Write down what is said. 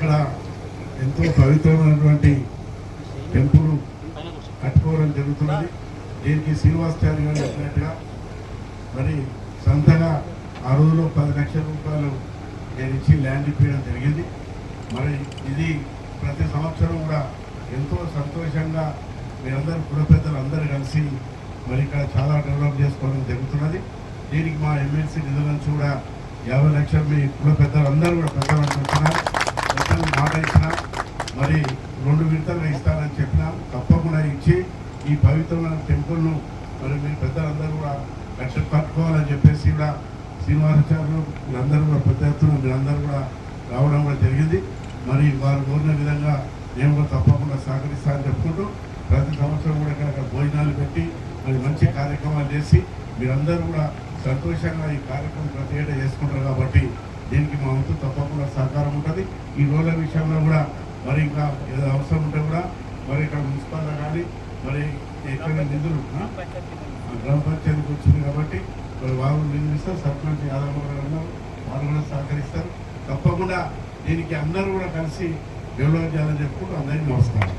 ఇక్కడ ఎంతో పవిత్రమైనటువంటి టెంపుల్ కట్టుకోవడం జరుగుతున్నది. దీనికి శ్రీనివాసాచార్య గారు చెప్పినట్టుగా మరి సొంతగా ఆ రోజులో 10 లక్షల రూపాయలు నేను ఇచ్చి ల్యాండ్ ఇప్పించడం జరిగింది. మరి ఇది ప్రతి సంవత్సరం కూడా ఎంతో సంతోషంగా మీరందరూ కుల పెద్దలు అందరూ కలిసి మరి ఇక్కడ చాలా డెవలప్ చేసుకోవడం జరుగుతున్నది. దీనికి మా ఎమ్మెల్సీ నిధుల నుంచి కూడా 50 లక్షలు మీ కుల పెద్దలు అందరూ కూడా పెద్దలంటున్నారు. పెద్దలు మాట ఇచ్చినా మరి 2 విడతలుగా ఇస్తానని చెప్పినా తప్పకుండా ఇచ్చి ఈ పవిత్రమైన టెంపుల్ను మరి మీ పెద్దలందరూ కూడా కట్టుకోవాలని చెప్పేసి కూడా శ్రీనివాసాచార్యులు మీరందరూ కూడా పెద్ద ఎత్తున మీరందరూ కూడా రావడం కూడా జరిగింది. మరి వారు కోరిన విధంగా మేము కూడా తప్పకుండా సహకరిస్తామని చెప్పుకుంటూ ప్రతి సంవత్సరం కూడా ఇక్కడ భోజనాలు పెట్టి మరి మంచి కార్యక్రమాలు చేసి మీరందరూ కూడా సంతోషంగా ఈ కార్యక్రమం ప్రతి ఏటా చేసుకుంటారు కాబట్టి దీనికి మా వంతు తప్పకుండా సహకారం ఉంటుంది. ఈ రోజుల విషయంలో కూడా మరి ఇంకా ఏదో అవసరం ఉంటే కూడా మరి ఇక్కడ మున్సిపాలిటీ కానీ మరి ఎక్కడ నిధులు గ్రామ పంచాయతీకి వచ్చింది కాబట్టి మరి వారు నిధులు ఇస్తారు. సర్పంచ్ యాదవ్ గారు వారు కూడా సహకరిస్తారు. తప్పకుండా దీనికి అందరూ కూడా కలిసి డెవలప్ చేయాలని చెప్పుకుంటూ అందరికీ నమస్కారం.